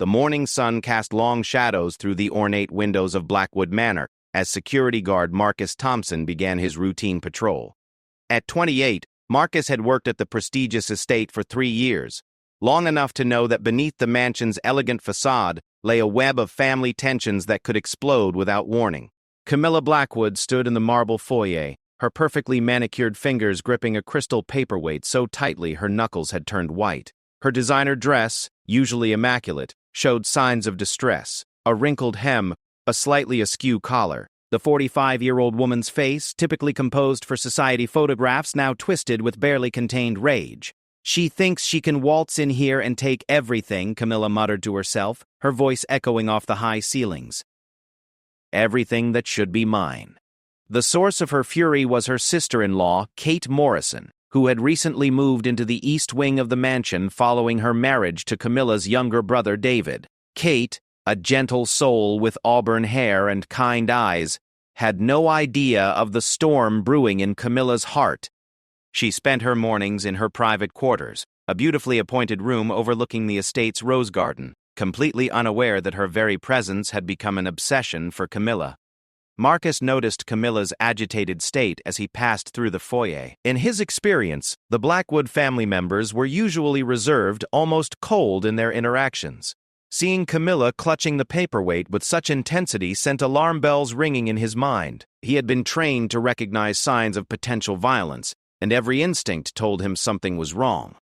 The morning sun cast long shadows through the ornate windows of Blackwood Manor as security guard Marcus Thompson began his routine patrol. At 28, Marcus had worked at the prestigious estate for 3 years, long enough to know that beneath the mansion's elegant facade lay a web of family tensions that could explode without warning. Camilla Blackwood stood in the marble foyer, her perfectly manicured fingers gripping a crystal paperweight so tightly her knuckles had turned white. Her designer dress, usually immaculate, showed signs of distress, a wrinkled hem, a slightly askew collar. The 45-year-old woman's face, typically composed for society photographs, now twisted with barely contained rage. "She thinks she can waltz in here and take everything," Camilla muttered to herself, her voice echoing off the high ceilings. "Everything that should be mine." The source of her fury was her sister-in-law, Kate Morrison, who had recently moved into the east wing of the mansion following her marriage to Camilla's younger brother David. Kate, a gentle soul with auburn hair and kind eyes, had no idea of the storm brewing in Camilla's heart. She spent her mornings in her private quarters, a beautifully appointed room overlooking the estate's rose garden, completely unaware that her very presence had become an obsession for Camilla. Marcus noticed Camilla's agitated state as he passed through the foyer. In his experience, the Blackwood family members were usually reserved, almost cold in their interactions. Seeing Camilla clutching the paperweight with such intensity sent alarm bells ringing in his mind. He had been trained to recognize signs of potential violence, and every instinct told him something was wrong.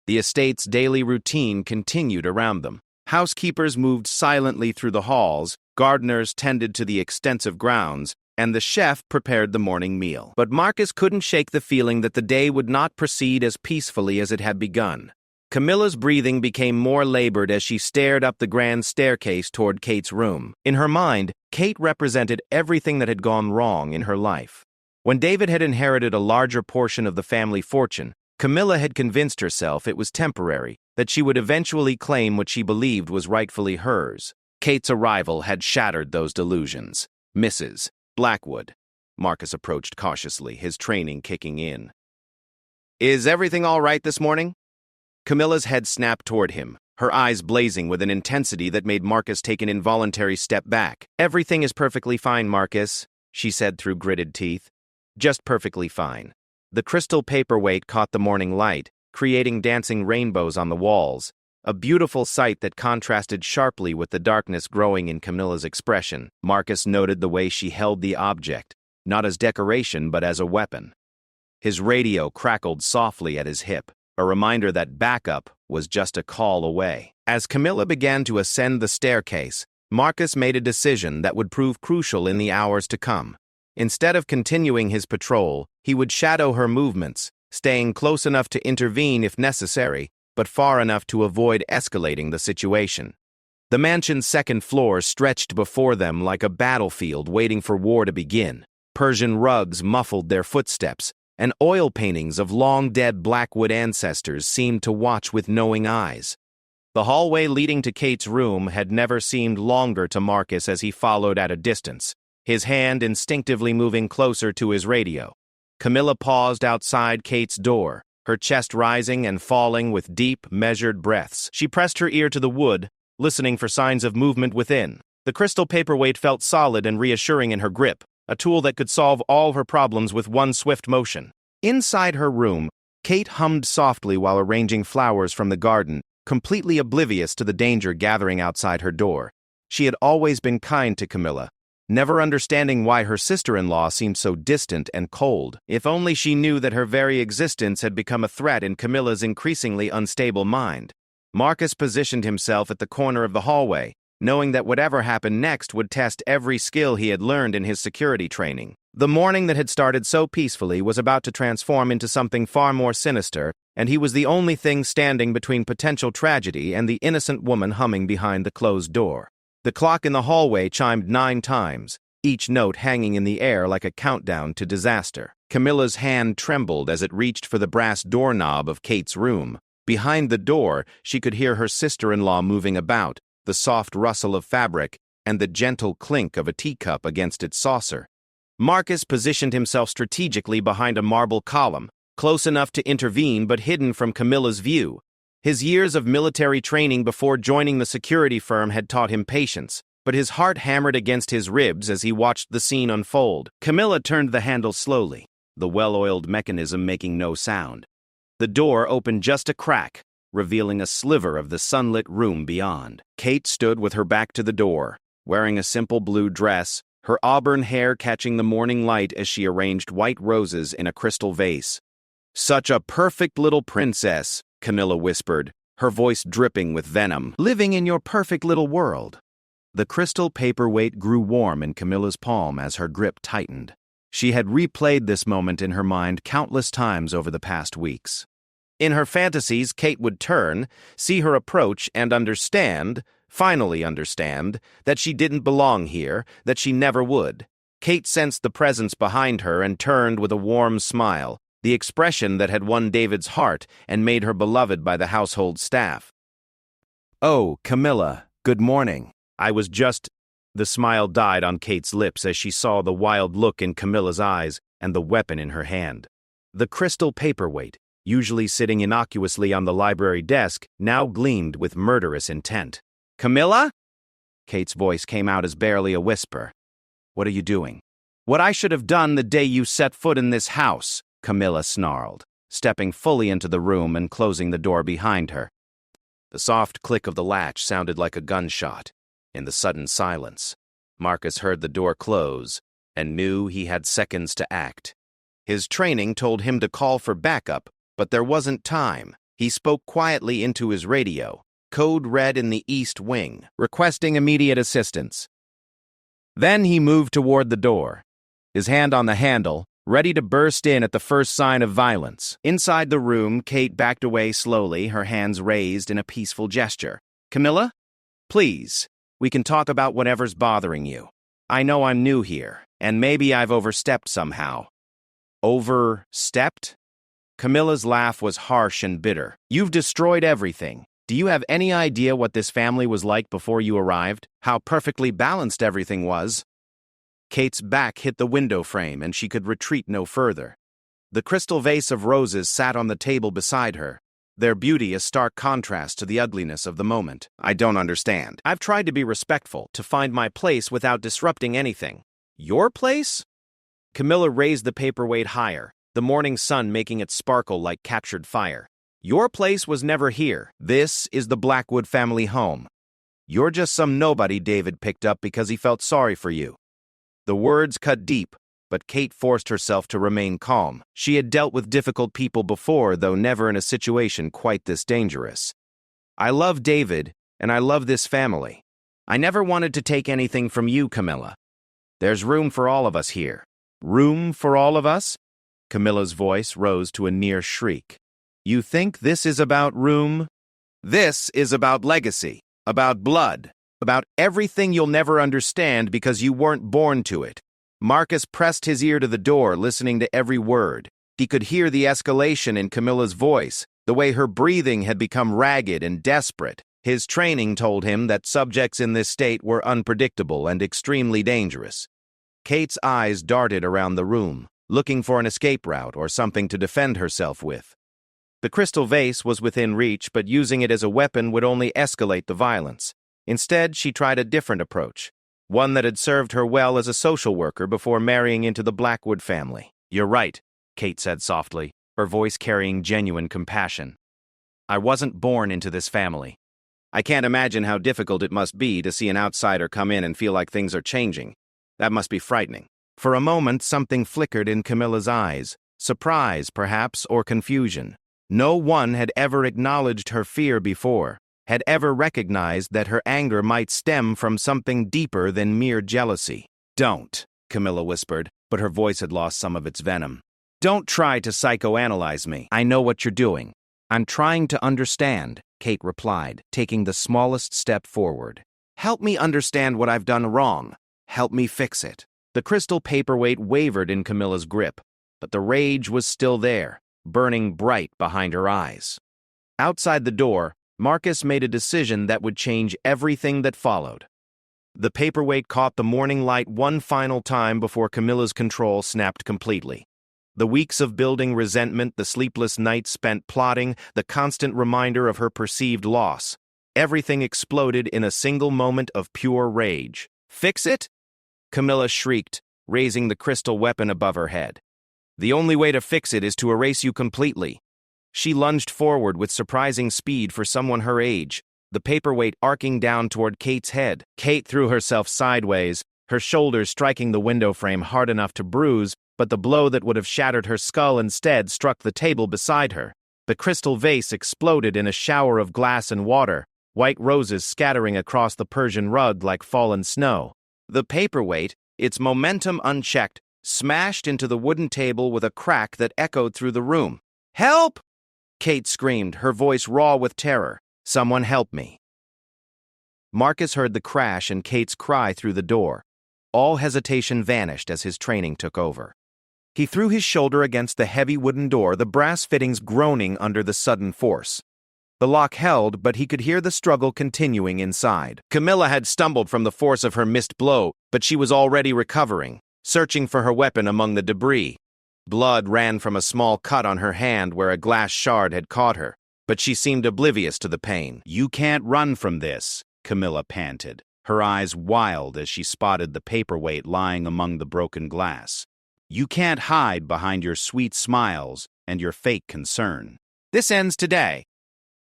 The estate's daily routine continued around them. Housekeepers moved silently through the halls, gardeners tended to the extensive grounds, and the chef prepared the morning meal. But Marcus couldn't shake the feeling that the day would not proceed as peacefully as it had begun. Camilla's breathing became more labored as she stared up the grand staircase toward Kate's room. In her mind, Kate represented everything that had gone wrong in her life. When David had inherited a larger portion of the family fortune, Camilla had convinced herself it was temporary, that she would eventually claim what she believed was rightfully hers. Kate's arrival had shattered those delusions. "Mrs. Blackwood," Marcus approached cautiously, his training kicking in. "Is everything all right this morning?" Camilla's head snapped toward him, her eyes blazing with an intensity that made Marcus take an involuntary step back. "Everything is perfectly fine, Marcus," she said through gritted teeth. "Just perfectly fine." The crystal paperweight caught the morning light, creating dancing rainbows on the walls, a beautiful sight that contrasted sharply with the darkness growing in Camilla's expression. Marcus noted the way she held the object, not as decoration but as a weapon. His radio crackled softly at his hip, a reminder that backup was just a call away. As Camilla began to ascend the staircase, Marcus made a decision that would prove crucial in the hours to come. Instead of continuing his patrol, he would shadow her movements, staying close enough to intervene if necessary, but far enough to avoid escalating the situation. The mansion's second floor stretched before them like a battlefield waiting for war to begin. Persian rugs muffled their footsteps, and oil paintings of long-dead Blackwood ancestors seemed to watch with knowing eyes. The hallway leading to Kate's room had never seemed longer to Marcus as he followed at a distance, his hand instinctively moving closer to his radio. Camilla paused outside Kate's door, her chest rising and falling with deep, measured breaths. She pressed her ear to the wood, listening for signs of movement within. The crystal paperweight felt solid and reassuring in her grip, a tool that could solve all her problems with one swift motion. Inside her room, Kate hummed softly while arranging flowers from the garden, completely oblivious to the danger gathering outside her door. She had always been kind to Camilla, never understanding why her sister-in-law seemed so distant and cold. If only she knew that her very existence had become a threat in Camilla's increasingly unstable mind. Marcus positioned himself at the corner of the hallway, knowing that whatever happened next would test every skill he had learned in his security training. The morning that had started so peacefully was about to transform into something far more sinister, and he was the only thing standing between potential tragedy and the innocent woman humming behind the closed door. The clock in the hallway chimed 9 times, each note hanging in the air like a countdown to disaster. Camilla's hand trembled as it reached for the brass doorknob of Kate's room. Behind the door, she could hear her sister-in-law moving about, the soft rustle of fabric, and the gentle clink of a teacup against its saucer. Marcus positioned himself strategically behind a marble column, close enough to intervene but hidden from Camilla's view. His years of military training before joining the security firm had taught him patience, but his heart hammered against his ribs as he watched the scene unfold. Camilla turned the handle slowly, the well-oiled mechanism making no sound. The door opened just a crack, revealing a sliver of the sunlit room beyond. Kate stood with her back to the door, wearing a simple blue dress, her auburn hair catching the morning light as she arranged white roses in a crystal vase. "Such a perfect little princess," Camilla whispered, her voice dripping with venom. "Living in your perfect little world." The crystal paperweight grew warm in Camilla's palm as her grip tightened. She had replayed this moment in her mind countless times over the past weeks. In her fantasies, Kate would turn, see her approach, and finally understand, that she didn't belong here, that she never would. Kate sensed the presence behind her and turned with a warm smile, the expression that had won David's heart and made her beloved by the household staff. "Oh, Camilla, good morning. I was just—" The smile died on Kate's lips as she saw the wild look in Camilla's eyes and the weapon in her hand. The crystal paperweight, usually sitting innocuously on the library desk, now gleamed with murderous intent. "Camilla?" Kate's voice came out as barely a whisper. "What are you doing?" "What I should have done the day you set foot in this house," Camilla snarled, stepping fully into the room and closing the door behind her. The soft click of the latch sounded like a gunshot. In the sudden silence, Marcus heard the door close and knew he had seconds to act. His training told him to call for backup, but there wasn't time. He spoke quietly into his radio, code red in the East Wing, requesting immediate assistance. Then he moved toward the door, his hand on the handle, ready to burst in at the first sign of violence. Inside the room, Kate backed away slowly, her hands raised in a peaceful gesture. "Camilla? Please, we can talk about whatever's bothering you. I know I'm new here, and maybe I've overstepped somehow." "Overstepped?" Camilla's laugh was harsh and bitter. "You've destroyed everything. Do you have any idea what this family was like before you arrived? How perfectly balanced everything was?" Kate's back hit the window frame, and she could retreat no further. The crystal vase of roses sat on the table beside her, their beauty a stark contrast to the ugliness of the moment. "I don't understand. I've tried to be respectful, to find my place without disrupting anything." "Your place?" Camilla raised the paperweight higher, the morning sun making it sparkle like captured fire. "Your place was never here. This is the Blackwood family home. You're just some nobody David picked up because he felt sorry for you." The words cut deep, but Kate forced herself to remain calm. She had dealt with difficult people before, though never in a situation quite this dangerous. "I love David, and I love this family. I never wanted to take anything from you, Camilla. There's room for all of us here." "Room for all of us?" Camilla's voice rose to a near shriek. "You think this is about room? This is about legacy, about blood, about everything you'll never understand because you weren't born to it." Marcus pressed his ear to the door, listening to every word. He could hear the escalation in Camilla's voice, the way her breathing had become ragged and desperate. His training told him that subjects in this state were unpredictable and extremely dangerous. Kate's eyes darted around the room, looking for an escape route or something to defend herself with. The crystal vase was within reach, but using it as a weapon would only escalate the violence. Instead, she tried a different approach, one that had served her well as a social worker before marrying into the Blackwood family. "You're right," Kate said softly, her voice carrying genuine compassion. "I wasn't born into this family. I can't imagine how difficult it must be to see an outsider come in and feel like things are changing. That must be frightening." For a moment, something flickered in Camilla's eyes, surprise, perhaps, or confusion. No one had ever acknowledged her fear before, had ever recognized that her anger might stem from something deeper than mere jealousy. "Don't," Camilla whispered, but her voice had lost some of its venom. "Don't try to psychoanalyze me. I know what you're doing." "I'm trying to understand," Kate replied, taking the smallest step forward. "Help me understand what I've done wrong. Help me fix it." The crystal paperweight wavered in Camilla's grip, but the rage was still there, burning bright behind her eyes. Outside the door, Marcus made a decision that would change everything that followed. The paperweight caught the morning light one final time before Camilla's control snapped completely. The weeks of building resentment, the sleepless nights spent plotting, the constant reminder of her perceived loss. Everything exploded in a single moment of pure rage. "Fix it?" Camilla shrieked, raising the crystal weapon above her head. "The only way to fix it is to erase you completely." She lunged forward with surprising speed for someone her age, the paperweight arcing down toward Kate's head. Kate threw herself sideways, her shoulders striking the window frame hard enough to bruise, but the blow that would have shattered her skull instead struck the table beside her. The crystal vase exploded in a shower of glass and water, white roses scattering across the Persian rug like fallen snow. The paperweight, its momentum unchecked, smashed into the wooden table with a crack that echoed through the room. "Help!" Kate screamed, her voice raw with terror. "Someone help me." Marcus heard the crash and Kate's cry through the door. All hesitation vanished as his training took over. He threw his shoulder against the heavy wooden door, the brass fittings groaning under the sudden force. The lock held, but he could hear the struggle continuing inside. Camilla had stumbled from the force of her missed blow, but she was already recovering, searching for her weapon among the debris. Blood ran from a small cut on her hand where a glass shard had caught her, but she seemed oblivious to the pain. "You can't run from this," Camilla panted, her eyes wild as she spotted the paperweight lying among the broken glass. "You can't hide behind your sweet smiles and your fake concern. This ends today."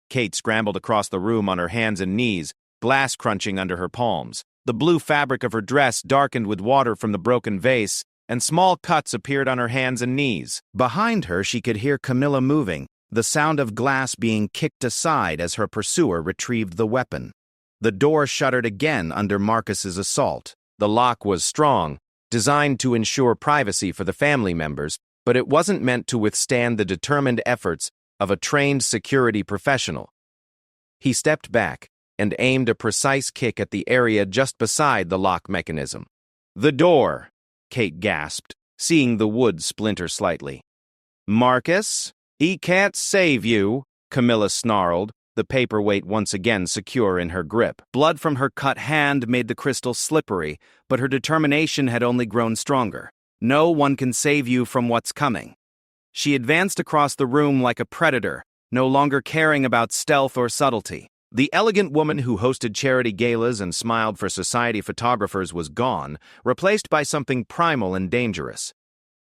Kate scrambled across the room on her hands and knees, glass crunching under her palms. The blue fabric of her dress darkened with water from the broken vase, and small cuts appeared on her hands and knees. Behind her, she could hear Camilla moving, the sound of glass being kicked aside as her pursuer retrieved the weapon. The door shuddered again under Marcus's assault. The lock was strong, designed to ensure privacy for the family members, but it wasn't meant to withstand the determined efforts of a trained security professional. He stepped back and aimed a precise kick at the area just beside the lock mechanism. "The door," Kate gasped, seeing the wood splinter slightly. "Marcus, he can't save you," Camilla snarled, the paperweight once again secure in her grip. Blood from her cut hand made the crystal slippery, but her determination had only grown stronger. "No one can save you from what's coming." She advanced across the room like a predator, no longer caring about stealth or subtlety. The elegant woman who hosted charity galas and smiled for society photographers was gone, replaced by something primal and dangerous.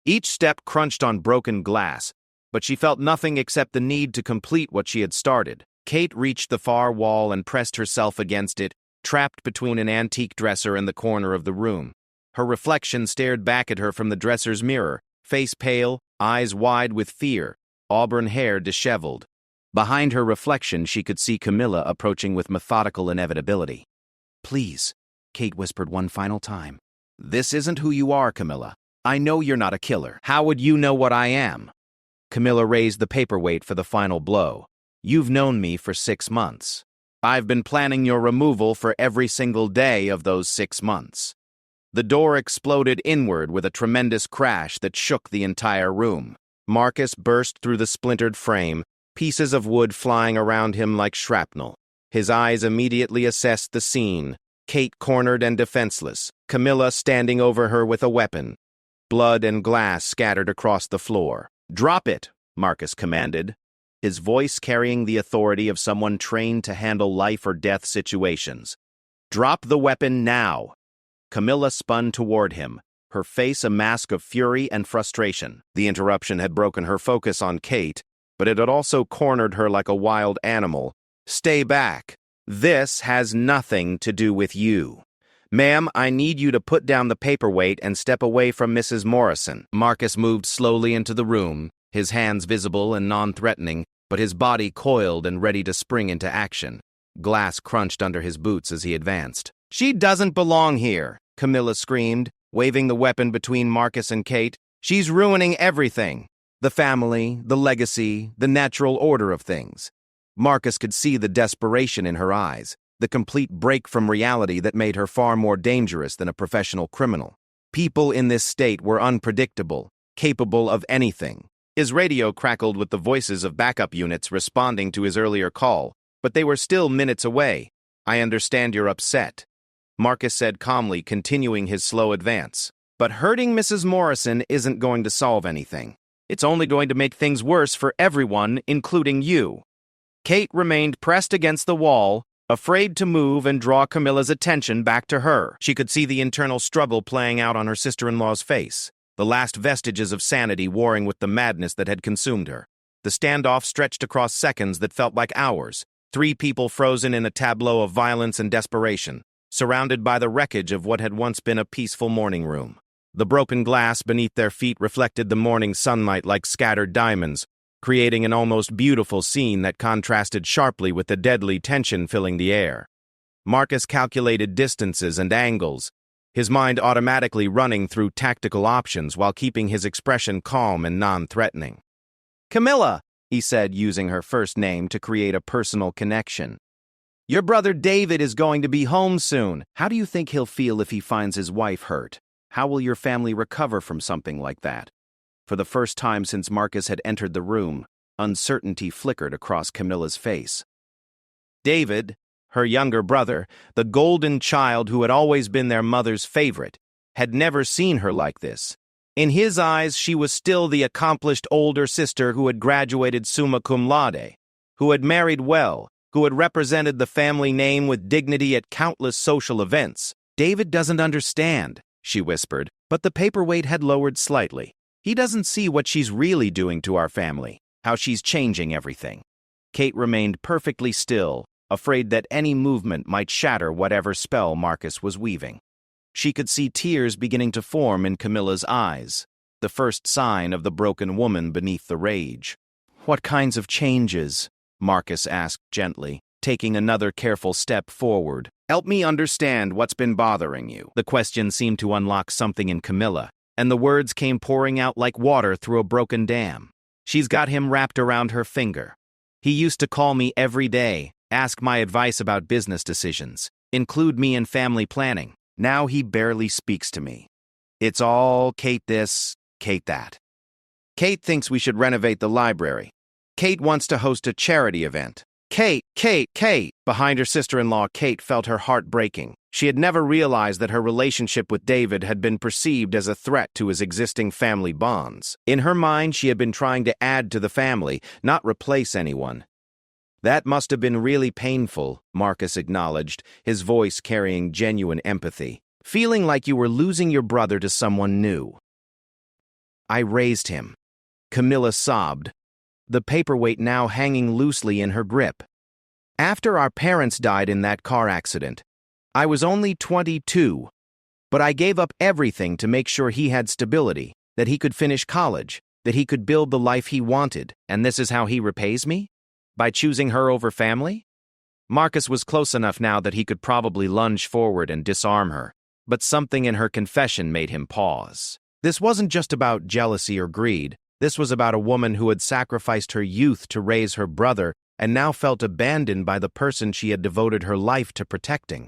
Each step crunched on broken glass, but she felt nothing except the need to complete what she had started. Kate reached the far wall and pressed herself against it, trapped between an antique dresser and the corner of the room. Her reflection stared back at her from the dresser's mirror, face pale, eyes wide with fear, auburn hair disheveled. Behind her reflection, she could see Camilla approaching with methodical inevitability. "Please," Kate whispered one final time. "This isn't who you are, Camilla. I know you're not a killer. How would you know what I am?" Camilla raised the paperweight for the final blow. "You've known me for 6 months. I've been planning your removal for every single day of those 6 months." The door exploded inward with a tremendous crash that shook the entire room. Marcus burst through the splintered frame, pieces of wood flying around him like shrapnel. His eyes immediately assessed the scene, Kate cornered and defenseless, Camilla standing over her with a weapon. Blood and glass scattered across the floor. "Drop it," Marcus commanded, his voice carrying the authority of someone trained to handle life or death situations. "Drop the weapon now." Camilla spun toward him, her face a mask of fury and frustration. The interruption had broken her focus on Kate, but it had also cornered her like a wild animal. "Stay back. This has nothing to do with you. Ma'am, I need you to put down the paperweight and step away from Mrs. Morrison." Marcus moved slowly into the room, his hands visible and non-threatening, but his body coiled and ready to spring into action. Glass crunched under his boots as he advanced. "She doesn't belong here," Camilla screamed, waving the weapon between Marcus and Kate. "She's ruining everything. The family, the legacy, the natural order of things." Marcus could see the desperation in her eyes, the complete break from reality that made her far more dangerous than a professional criminal. People in this state were unpredictable, capable of anything. His radio crackled with the voices of backup units responding to his earlier call, but they were still minutes away. "I understand you're upset," Marcus said calmly, continuing his slow advance. "But hurting Mrs. Morrison isn't going to solve anything. It's only going to make things worse for everyone, including you." Kate remained pressed against the wall, afraid to move and draw Camilla's attention back to her. She could see the internal struggle playing out on her sister-in-law's face, the last vestiges of sanity warring with the madness that had consumed her. The standoff stretched across seconds that felt like hours, 3 people frozen in a tableau of violence and desperation, surrounded by the wreckage of what had once been a peaceful morning room. The broken glass beneath their feet reflected the morning sunlight like scattered diamonds, creating an almost beautiful scene that contrasted sharply with the deadly tension filling the air. Marcus calculated distances and angles, his mind automatically running through tactical options while keeping his expression calm and non-threatening. "Camilla," he said, using her first name to create a personal connection. "Your brother David is going to be home soon. How do you think he'll feel if he finds his wife hurt? How will your family recover from something like that?" For the first time since Marcus had entered the room, uncertainty flickered across Camilla's face. David, her younger brother, the golden child who had always been their mother's favorite, had never seen her like this. In his eyes, she was still the accomplished older sister who had graduated summa cum laude, who had married well, who had represented the family name with dignity at countless social events. "David doesn't understand," she whispered, but the paperweight had lowered slightly. "He doesn't see what she's really doing to our family, how she's changing everything." Kate remained perfectly still, afraid that any movement might shatter whatever spell Marcus was weaving. She could see tears beginning to form in Camilla's eyes, the first sign of the broken woman beneath the rage. "What kinds of changes?" Marcus asked gently, taking another careful step forward. "Help me understand what's been bothering you." The question seemed to unlock something in Camilla, and the words came pouring out like water through a broken dam. "She's got him wrapped around her finger. He used to call me every day, ask my advice about business decisions, include me in family planning. Now he barely speaks to me. It's all Kate this, Kate that. Kate thinks we should renovate the library. Kate wants to host a charity event. Kate. Behind her sister-in-law, Kate felt her heart breaking. She had never realized that her relationship with David had been perceived as a threat to his existing family bonds. In her mind, she had been trying to add to the family, not replace anyone. "That must have been really painful," Marcus acknowledged, his voice carrying genuine empathy. "Feeling like you were losing your brother to someone new." "I raised him," Camilla sobbed, the paperweight now hanging loosely in her grip. "After our parents died in that car accident, I was only 22, but I gave up everything to make sure he had stability, that he could finish college, that he could build the life he wanted, and this is how he repays me? By choosing her over family?" Marcus was close enough now that he could probably lunge forward and disarm her, but something in her confession made him pause. This wasn't just about jealousy or greed. This was about a woman who had sacrificed her youth to raise her brother and now felt abandoned by the person she had devoted her life to protecting.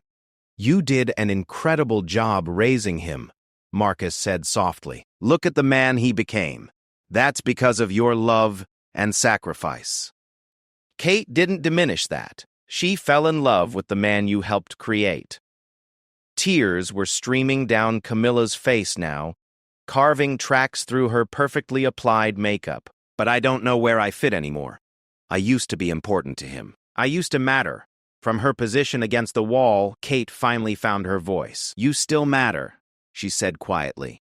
"You did an incredible job raising him," Marcus said softly. "Look at the man he became. That's because of your love and sacrifice." Kate didn't diminish that. She fell in love with the man you helped create. Tears were streaming down Camilla's face now, carving tracks through her perfectly applied makeup. "But I don't know where I fit anymore. I used to be important to him. I used to matter." From her position against the wall, Kate finally found her voice. "You still matter," she said quietly.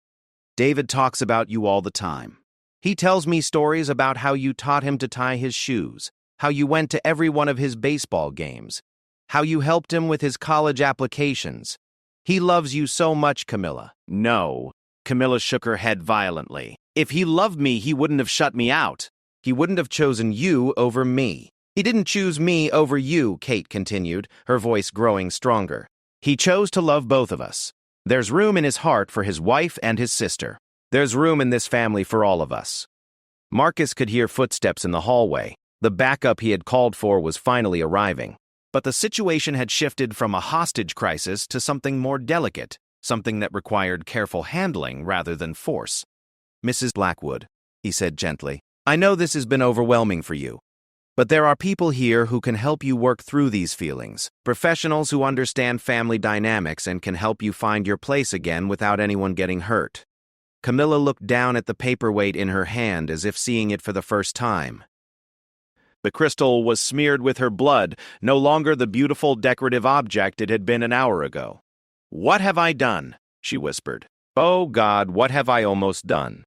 "David talks about you all the time. He tells me stories about how you taught him to tie his shoes, how you went to every one of his baseball games, how you helped him with his college applications. He loves you so much, Camilla." "No." Camilla shook her head violently. "If he loved me, he wouldn't have shut me out. He wouldn't have chosen you over me." "He didn't choose me over you," Kate continued, her voice growing stronger. "He chose to love both of us. There's room in his heart for his wife and his sister. There's room in this family for all of us." Marcus could hear footsteps in the hallway. The backup he had called for was finally arriving. But the situation had shifted from a hostage crisis to something more delicate, something that required careful handling rather than force. "Mrs. Blackwood," he said gently, "I know this has been overwhelming for you. But there are people here who can help you work through these feelings, professionals who understand family dynamics and can help you find your place again without anyone getting hurt." Camilla looked down at the paperweight in her hand as if seeing it for the first time. The crystal was smeared with her blood, no longer the beautiful decorative object it had been an hour ago. "What have I done?" she whispered. "Oh God, what have I almost done?"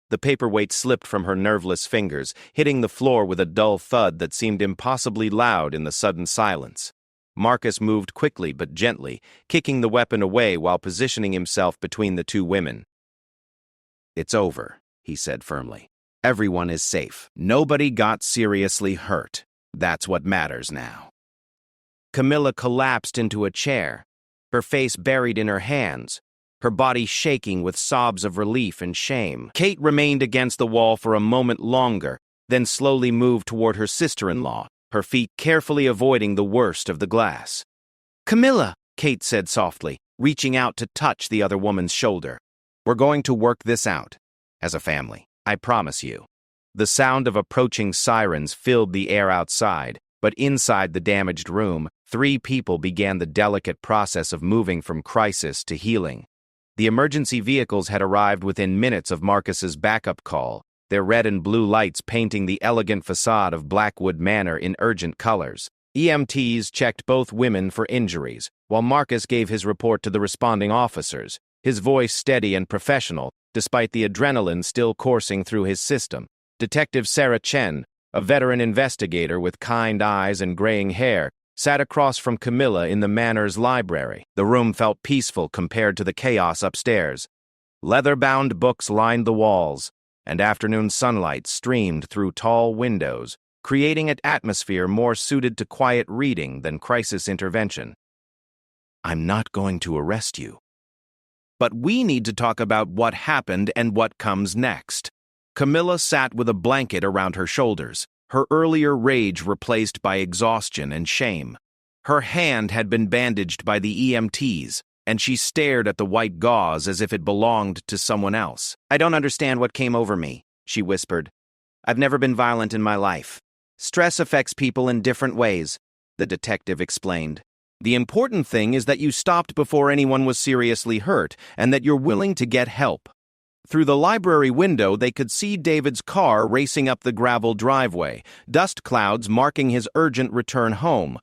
The paperweight slipped from her nerveless fingers, hitting the floor with a dull thud that seemed impossibly loud in the sudden silence. Marcus moved quickly but gently, kicking the weapon away while positioning himself between the two women. "It's over," he said firmly. "Everyone is safe. Nobody got seriously hurt. That's what matters now." Camilla collapsed into a chair, her face buried in her hands, her body shaking with sobs of relief and shame. Kate remained against the wall for a moment longer, then slowly moved toward her sister-in-law, her feet carefully avoiding the worst of the glass. "Camilla," Kate said softly, reaching out to touch the other woman's shoulder. "We're going to work this out, as a family. I promise you." The sound of approaching sirens filled the air outside, but inside the damaged room, 3 people began the delicate process of moving from crisis to healing. The emergency vehicles had arrived within minutes of Marcus's backup call, their red and blue lights painting the elegant facade of Blackwood Manor in urgent colors. EMTs checked both women for injuries, while Marcus gave his report to the responding officers, his voice steady and professional, despite the adrenaline still coursing through his system. Detective Sarah Chen, a veteran investigator with kind eyes and graying hair, sat across from Camilla in the manor's library. The room felt peaceful compared to the chaos upstairs. Leather-bound books lined the walls, and afternoon sunlight streamed through tall windows, creating an atmosphere more suited to quiet reading than crisis intervention. "I'm not going to arrest you. But we need to talk about what happened and what comes next." Camilla sat with a blanket around her shoulders, her earlier rage replaced by exhaustion and shame. Her hand had been bandaged by the EMTs, and she stared at the white gauze as if it belonged to someone else. "I don't understand what came over me," she whispered. "I've never been violent in my life. Stress affects people in different ways," the detective explained. "The important thing is that you stopped before anyone was seriously hurt, and that you're willing to get help." Through the library window, they could see David's car racing up the gravel driveway, dust clouds marking his urgent return home.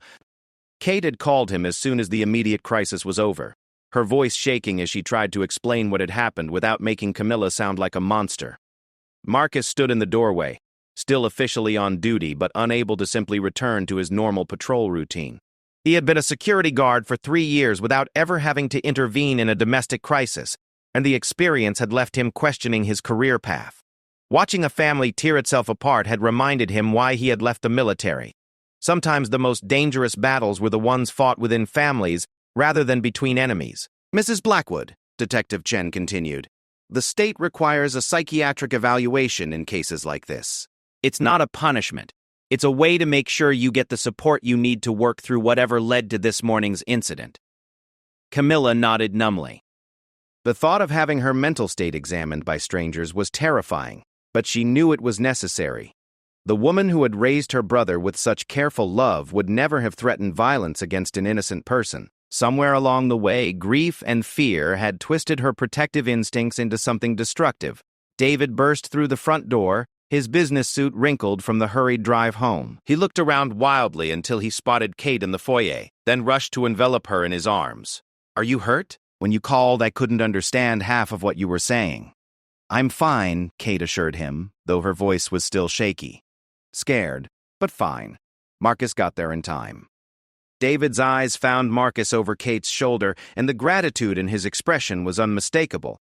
Kate had called him as soon as the immediate crisis was over, her voice shaking as she tried to explain what had happened without making Camilla sound like a monster. Marcus stood in the doorway, still officially on duty but unable to simply return to his normal patrol routine. He had been a security guard for 3 years without ever having to intervene in a domestic crisis, and the experience had left him questioning his career path. Watching a family tear itself apart had reminded him why he had left the military. Sometimes the most dangerous battles were the ones fought within families rather than between enemies. "Mrs. Blackwood," Detective Chen continued, "the state requires a psychiatric evaluation in cases like this. It's not a punishment. It's a way to make sure you get the support you need to work through whatever led to this morning's incident." Camilla nodded numbly. The thought of having her mental state examined by strangers was terrifying, but she knew it was necessary. The woman who had raised her brother with such careful love would never have threatened violence against an innocent person. Somewhere along the way, grief and fear had twisted her protective instincts into something destructive. David burst through the front door, his business suit wrinkled from the hurried drive home. He looked around wildly until he spotted Kate in the foyer, then rushed to envelop her in his arms. "Are you hurt? When you called, I couldn't understand half of what you were saying." "I'm fine," Kate assured him, though her voice was still shaky. "Scared, but fine." Marcus got there in time. David's eyes found Marcus over Kate's shoulder, and the gratitude in his expression was unmistakable.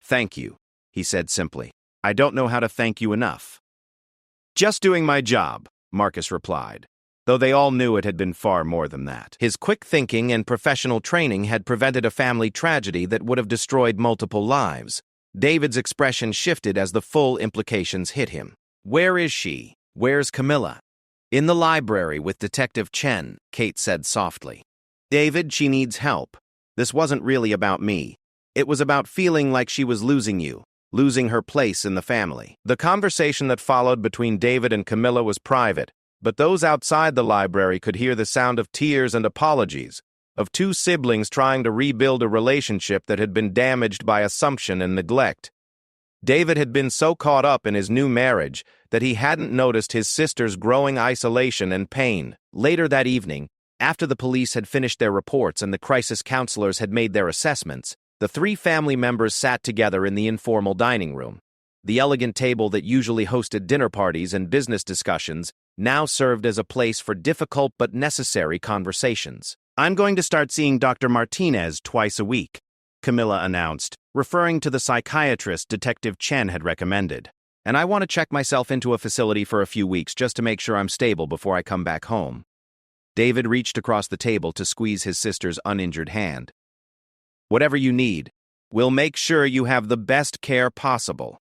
"Thank you," he said simply. "I don't know how to thank you enough." "Just doing my job," Marcus replied, though they all knew it had been far more than that. His quick thinking and professional training had prevented a family tragedy that would have destroyed multiple lives. David's expression shifted as the full implications hit him. "Where is she? Where's Camilla?" "In the library with Detective Chen," Kate said softly. "David, she needs help. This wasn't really about me. It was about feeling like she was losing you, losing her place in the family." The conversation that followed between David and Camilla was private, but those outside the library could hear the sound of tears and apologies, of 2 siblings trying to rebuild a relationship that had been damaged by assumption and neglect. David had been so caught up in his new marriage that he hadn't noticed his sister's growing isolation and pain. Later that evening, after the police had finished their reports and the crisis counselors had made their assessments, the three family members sat together in the informal dining room. The elegant table that usually hosted dinner parties and business discussions now served as a place for difficult but necessary conversations. "I'm going to start seeing Dr. Martinez twice a week," Camilla announced, referring to the psychiatrist Detective Chen had recommended. "And I want to check myself into a facility for a few weeks just to make sure I'm stable before I come back home." David reached across the table to squeeze his sister's uninjured hand. "Whatever you need, we'll make sure you have the best care possible."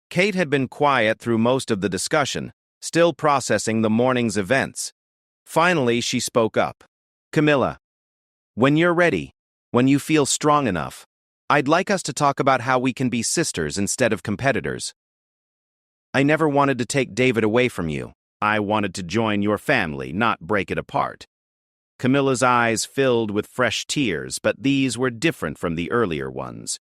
Kate had been quiet through most of the discussion, still processing the morning's events. Finally, she spoke up. "Camilla, when you're ready, when you feel strong enough, I'd like us to talk about how we can be sisters instead of competitors. I never wanted to take David away from you. I wanted to join your family, not break it apart." Camilla's eyes filled with fresh tears, but these were different from the earlier ones.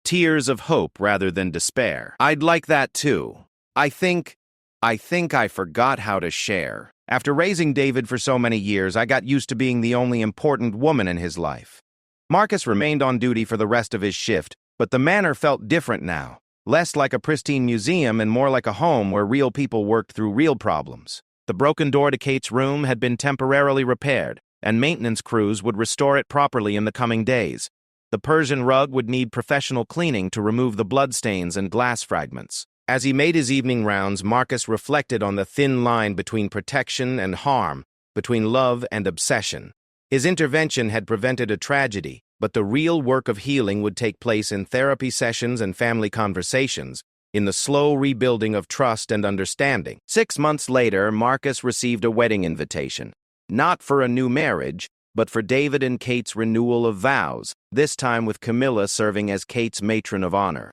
Tears of hope rather than despair. "I'd like that too. I think I forgot how to share. After raising David for so many years, I got used to being the only important woman in his life." Marcus remained on duty for the rest of his shift, but the manor felt different now. Less like a pristine museum and more like a home where real people worked through real problems. The broken door to Kate's room had been temporarily repaired, and maintenance crews would restore it properly in the coming days. The Persian rug would need professional cleaning to remove the bloodstains and glass fragments. As he made his evening rounds, Marcus reflected on the thin line between protection and harm, between love and obsession. His intervention had prevented a tragedy, but the real work of healing would take place in therapy sessions and family conversations, in the slow rebuilding of trust and understanding. 6 months later, Marcus received a wedding invitation. Not for a new marriage, but for David and Kate's renewal of vows, this time with Camilla serving as Kate's matron of honor.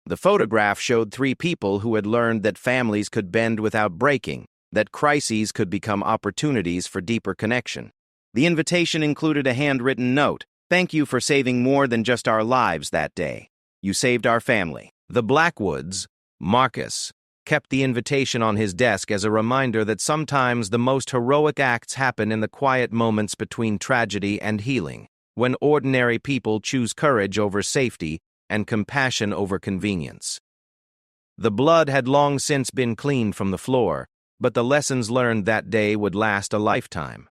The photograph showed 3 people who had learned that families could bend without breaking, that crises could become opportunities for deeper connection. The invitation included a handwritten note: "Thank you for saving more than just our lives that day. You saved our family." The Blackwoods, Marcus, kept the invitation on his desk as a reminder that sometimes the most heroic acts happen in the quiet moments between tragedy and healing, when ordinary people choose courage over safety and compassion over convenience. The blood had long since been cleaned from the floor, but the lessons learned that day would last a lifetime.